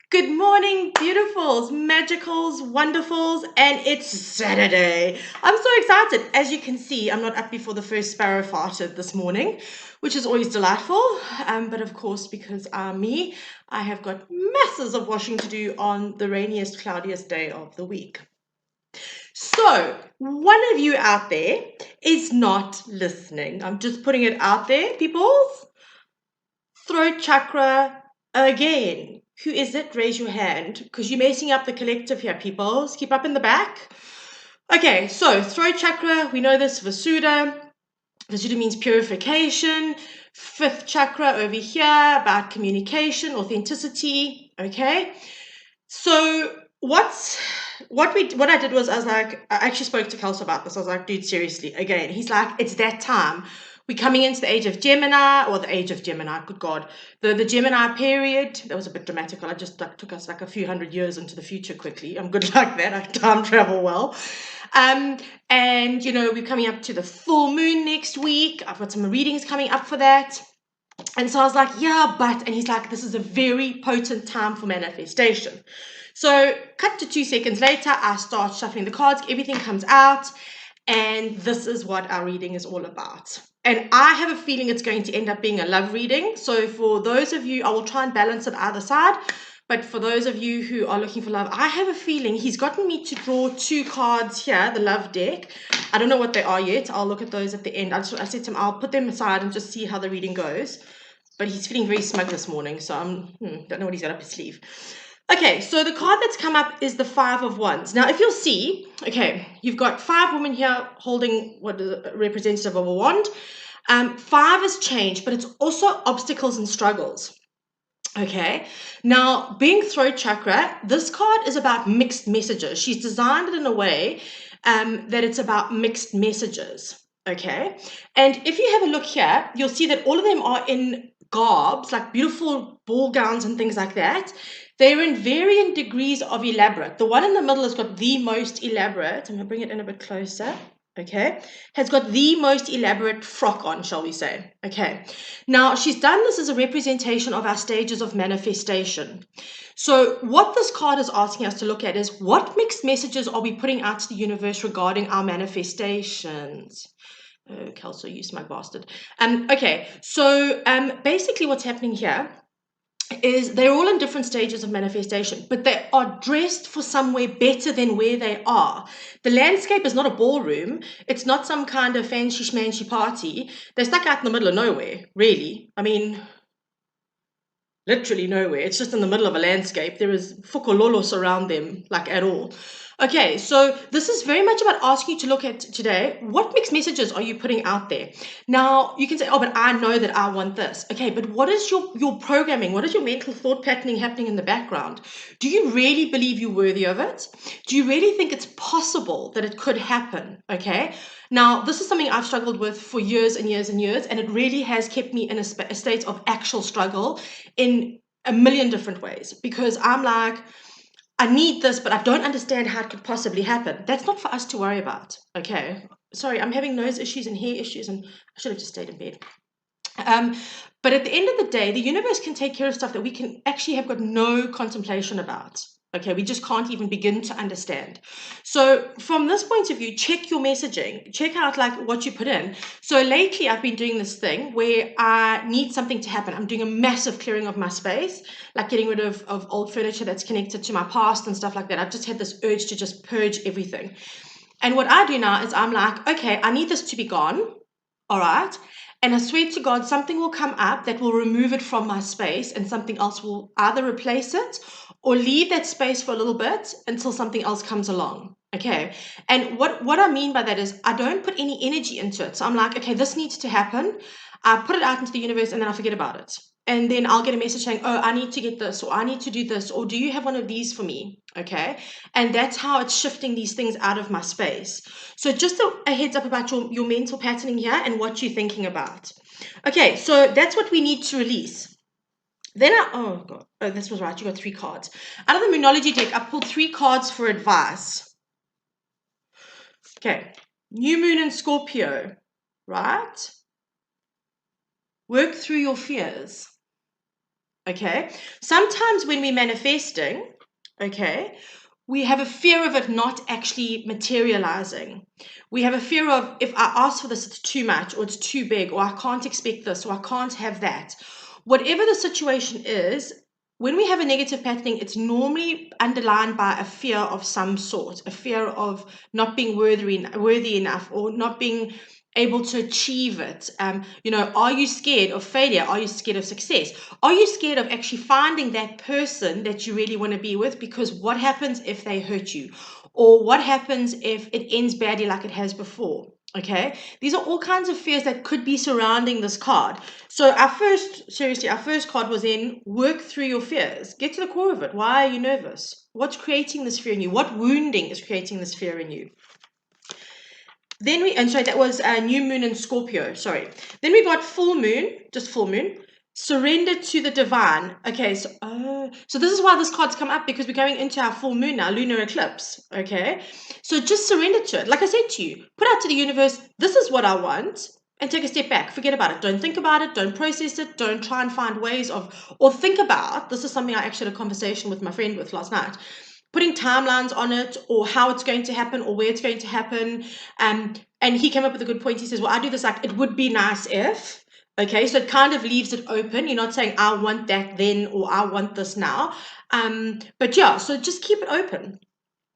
Good morning, beautifuls, magicals, wonderfuls, and it's Saturday. I'm so excited. As you can see, I'm not up before the first sparrow farted this morning, which is always delightful. But of course, because I'm me, I have got masses of washing to do on the rainiest, cloudiest day of the week. So, one of you out there is not listening. I'm just putting it out there, peoples. Throat chakra again. Who is it? Raise your hand, because you're messing up the collective here, people. Keep up in the back. Okay, so throat chakra, we know this, Vasuddha. Vasuddha means purification. Fifth chakra over here, about communication, authenticity. Okay, so what I did was I was like, I actually spoke to Kelso about this. I was like, dude, seriously, again. He's like, it's that time. We're coming into the age of Gemini, or the age of Gemini, good God. The Gemini period, that was a bit dramatical. I just took us like a few hundred years into the future quickly. I'm good like that. I time travel well. And, you know, we're coming up to the full moon next week. I've got some readings coming up for that. And so I was like, yeah, but, and he's like, this is a very potent time for manifestation. So cut to 2 seconds later, I start shuffling the cards, everything comes out, and this is what our reading is all about. And I have a feeling it's going to end up being a love reading. So for those of you, I will try and balance it either side. But for those of you who are looking for love, I have a feeling he's gotten me to draw 2 cards here, the love deck. I don't know what they are yet. I'll look at those at the end. I said to him, I'll put them aside and just see how the reading goes. But he's feeling very smug this morning, so I don't know what he's got up his sleeve. Okay, so the card that's come up is the 5 of Wands. Now, if you'll see, okay, you've got 5 women here holding what is a representative of a wand. 5 has changed, but it's also obstacles and struggles. Okay, now being throat chakra, this card is about mixed messages. She's designed it in a way that it's about mixed messages. Okay, and if you have a look here, you'll see that all of them are in garbs, like beautiful ball gowns and things like that. They're in varying degrees of elaborate. The one in the middle has got the most elaborate. I'm going to bring it in a bit closer. Okay, has got the most elaborate frock on, shall we say. Okay, now she's done this as a representation of our stages of manifestation. So what this card is asking us to look at is, what mixed messages are we putting out to the universe regarding our manifestations? Oh, Kelso, you smug bastard. Okay, so basically what's happening here is they're all in different stages of manifestation, but they are dressed for somewhere better than where they are. The landscape is not a ballroom. It's not some kind of fancy schmancy party. They're stuck out in the middle of nowhere, really. I mean, literally nowhere. It's just in the middle of a landscape. There is fukololos around them, like at all. Okay, so this is very much about asking you to look at today, what mixed messages are you putting out there? Now, you can say, oh, but I know that I want this. Okay, but what is your programming? What is your mental thought patterning happening in the background? Do you really believe you're worthy of it? Do you really think it's possible that it could happen? Okay, now this is something I've struggled with for years and years and years, and it really has kept me in a state of actual struggle in a million different ways, because I'm like, I need this, but I don't understand how it could possibly happen. That's not for us to worry about. Okay. Sorry, I'm having nose issues and hair issues, and I should have just stayed in bed. But at the end of the day, the universe can take care of stuff that we can actually have got no contemplation about. Okay, we just can't even begin to understand. So from this point of view, check your messaging, check out like what you put in. So lately I've been doing this thing where I need something to happen. I'm doing a massive clearing of my space, like getting rid of old furniture that's connected to my past and stuff like that. I've just had this urge to just purge everything. And what I do now is I'm like, okay, I need this to be gone. All right. And I swear to God, something will come up that will remove it from my space, and something else will either replace it or leave that space for a little bit until something else comes along. Okay. And what I mean by that is I don't put any energy into it. So I'm like, okay, this needs to happen. I put it out into the universe and then I forget about it. And then I'll get a message saying, oh, I need to get this, or I need to do this, or do you have one of these for me? Okay. And that's how it's shifting these things out of my space. So just a heads up about your mental patterning here and what you're thinking about. Okay, so that's what we need to release. Then oh God, oh, this was right. You got 3 cards. Out of the Moonology deck, I pulled 3 cards for advice. Okay, new moon in Scorpio, right? Work through your fears. okay? Sometimes when we're manifesting, okay, we have a fear of it not actually materializing. We have a fear of, if I ask for this, it's too much, or it's too big, or I can't expect this, or I can't have that. Whatever the situation is, when we have a negative patterning, it's normally underlined by a fear of some sort, a fear of not being worthy enough, or not being able to achieve it. Are you scared of failure? Are you scared of success? Are you scared of actually finding that person that you really want to be with? Because what happens if they hurt you? Or what happens if it ends badly like it has before? Okay, these are all kinds of fears that could be surrounding this card. So our first card was in work through your fears. Get to the core of it. Why are you nervous? What's creating this fear in you? What wounding is creating this fear in you? Then that was new moon in Scorpio, sorry. Then we got full moon, just full moon, surrender to the divine. Okay, so this is why this card's come up, because we're going into our full moon now, lunar eclipse, okay? So just surrender to it. Like I said to you, put out to the universe, this is what I want, and take a step back. Forget about it. Don't think about it. Don't process it. Don't try and find ways or think about, this is something I actually had a conversation with my friend with last night, putting timelines on it, or how it's going to happen, or where it's going to happen. And he came up with a good point. He says, well, I do this like, it would be nice if, okay? So it kind of leaves it open. You're not saying, I want that then, or I want this now. But yeah, so just keep it open.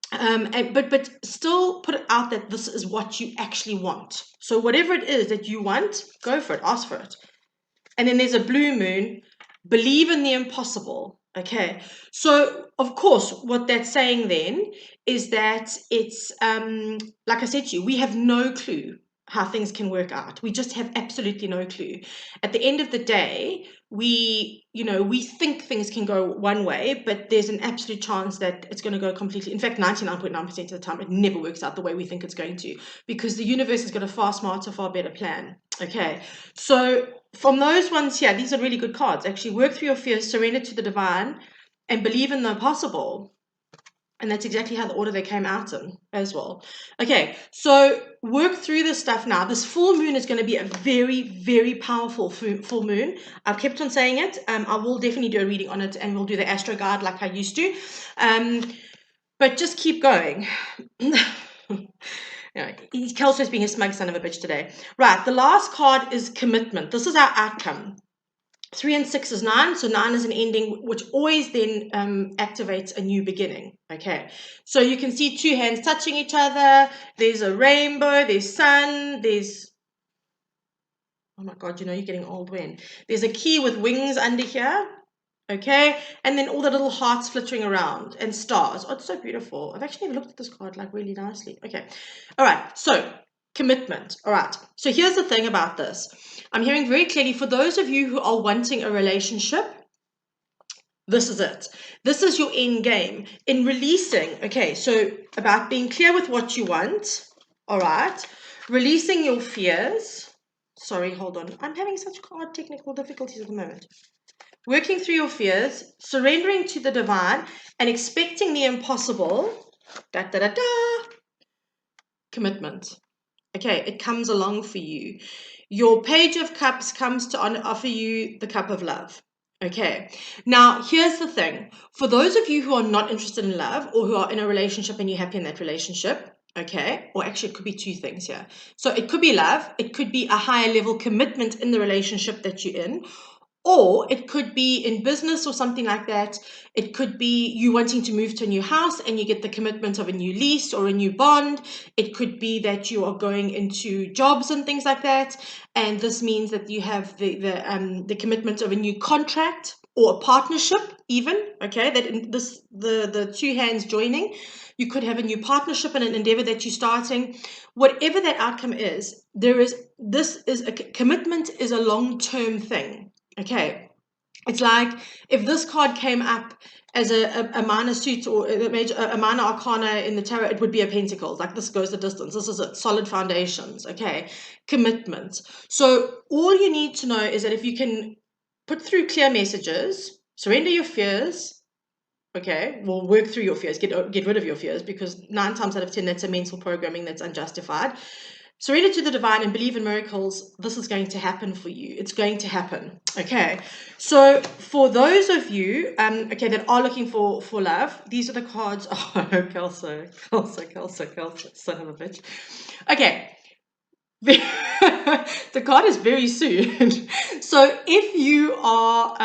But still put it out that this is what you actually want. So whatever it is that you want, go for it, ask for it. And then there's a blue moon, believe in the impossible. Okay, so of course, what that's saying then is that it's, like I said to you, we have no clue how things can work out. We just have absolutely no clue. At the end of the day, we think things can go one way, but there's an absolute chance that it's going to go completely. In fact, 99.9% of the time, it never works out the way we think it's going to, because the universe has got a far smarter, far better plan. Okay, so from those ones here, these are really good cards. Actually, work through your fears, surrender to the divine, and believe in the possible. And that's exactly how the order they came out in as well. Okay, so work through this stuff now. This full moon is going to be a very, very powerful full moon. I've kept on saying it. I will definitely do a reading on it, and we'll do the astro guide like I used to. But just keep going. Kelso is being a smug son of a bitch today. Right, the last card is commitment. This is our outcome. 3 and 6 is 9, so 9 is an ending, which always then activates a new beginning. Okay, so you can see two hands touching each other. There's a rainbow, there's sun, there's, oh my God, you're getting old when. There's a key with wings under here. Okay, and then all the little hearts flittering around and stars. Oh, it's so beautiful. I've actually never looked at this card like really nicely. Okay, all right, so commitment. All right, so here's the thing about this. I'm hearing very clearly, for those of you who are wanting a relationship, this is it. This is your end game in releasing. Okay, so about being clear with what you want. All right, releasing your fears. Sorry, hold on. I'm having such card technical difficulties at the moment. Working through your fears, surrendering to the divine, and expecting the impossible. Da, da, da, da. Commitment. Okay, it comes along for you. Your Page of Cups comes to offer you the cup of love. Okay, now here's the thing. For those of you who are not interested in love, or who are in a relationship and you're happy in that relationship, okay, or actually it could be two things here. So it could be love, it could be a higher level commitment in the relationship that you're in, or it could be in business or something like that. It could be you wanting to move to a new house and you get the commitment of a new lease or a new bond. It could be that you are going into jobs and things like that, and this means that you have the commitment of a new contract or a partnership even. Okay, that in the two hands joining, you could have a new partnership and an endeavor that you're starting. Whatever that outcome is, commitment is a long-term thing. Okay, it's like if this card came up as a minor suit or a minor arcana in the tarot, it would be a pentacles. Like, this goes the distance. This is it. Solid foundations. Okay, commitment. So all you need to know is that if you can put through clear messages, surrender your fears. Okay, well, work through your fears, get rid of your fears, because 9 times out of 10 that's a mental programming that's unjustified. surrender to the divine and believe in miracles. This is going to happen for you. It's going to happen. Okay. So for those of you, okay, that are looking for love, these are the cards. Oh, Kelso, son of a bitch. Okay. The card is very soon. So if you are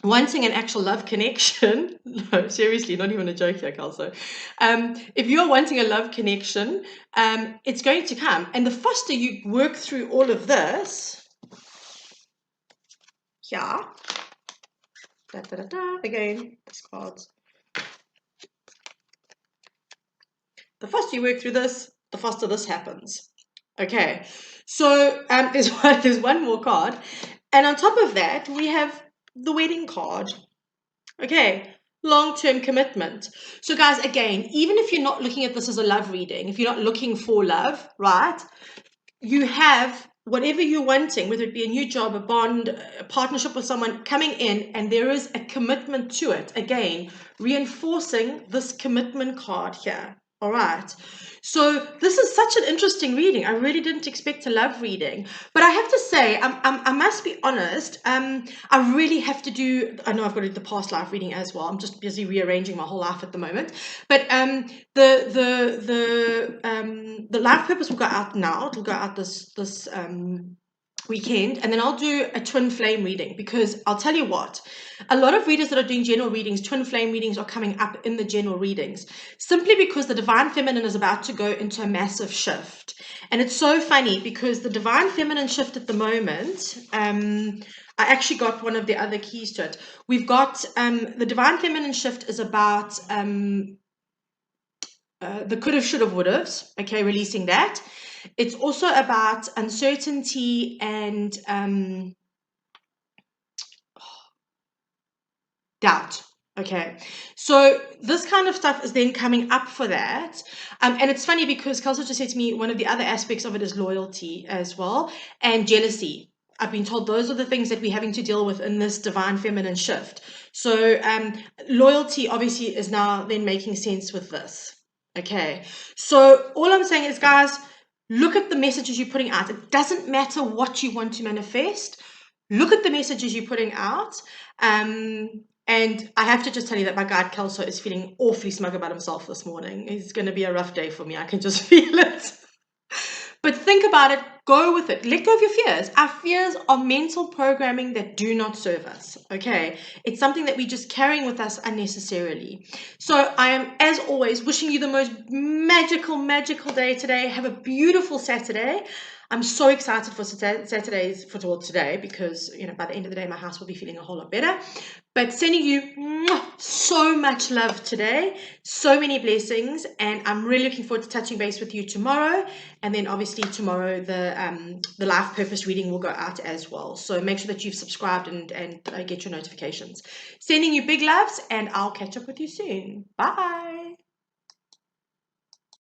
wanting an actual love connection, no, seriously, not even a joke here, Kelso. If you're wanting a love connection, it's going to come. And the faster you work through all of this, yeah, again, these cards. The faster you work through this, the faster this happens. Okay, so there's one more card. And on top of that, we have the wedding card. Okay, long-term commitment. So guys, again, even if you're not looking at this as a love reading, if you're not looking for love, right, you have whatever you're wanting, whether it be a new job, a bond, a partnership with someone coming in, and there is a commitment to it. Again, reinforcing this commitment card here. All right. So this is such an interesting reading. I really didn't expect a love reading, but I have to say, I must be honest. I really have to do. I know I've got to do the past life reading as well. I'm just busy rearranging my whole life at the moment. But the life purpose will go out now. It'll go out this weekend, and then I'll do a twin flame reading, because I'll tell you what, a lot of readers that are doing general readings, twin flame readings, are coming up in the general readings simply because the divine feminine is about to go into a massive shift. And it's so funny because the divine feminine shift at the moment, I actually got one of the other keys to it. We've got the divine feminine shift is about the could have, should have, would have, okay, releasing that. It's also about uncertainty and doubt. Okay, so this kind of stuff is then coming up for that. And it's funny because Kelso just said to me, one of the other aspects of it is loyalty as well, and jealousy. I've been told those are the things that we're having to deal with in this divine feminine shift. So loyalty obviously is now then making sense with this. Okay, so all I'm saying is, guys, look at the messages you're putting out. It doesn't matter what you want to manifest. Look at the messages you're putting out. And I have to just tell you that my guide Kelso is feeling awfully smug about himself this morning. It's going to be a rough day for me. I can just feel it. But think about it. Go with it. Let go of your fears. Our fears are mental programming that do not serve us. Okay? It's something that we're just carrying with us unnecessarily. So I am, as always, wishing you the most magical day today. Have a beautiful Saturday. I'm so excited for Saturday's for today, because by the end of the day my house will be feeling a whole lot better. But sending you so much love today, so many blessings, and I'm really looking forward to touching base with you tomorrow. And then obviously tomorrow the life purpose reading will go out as well. So make sure that you've subscribed and get your notifications. Sending you big loves, and I'll catch up with you soon. Bye.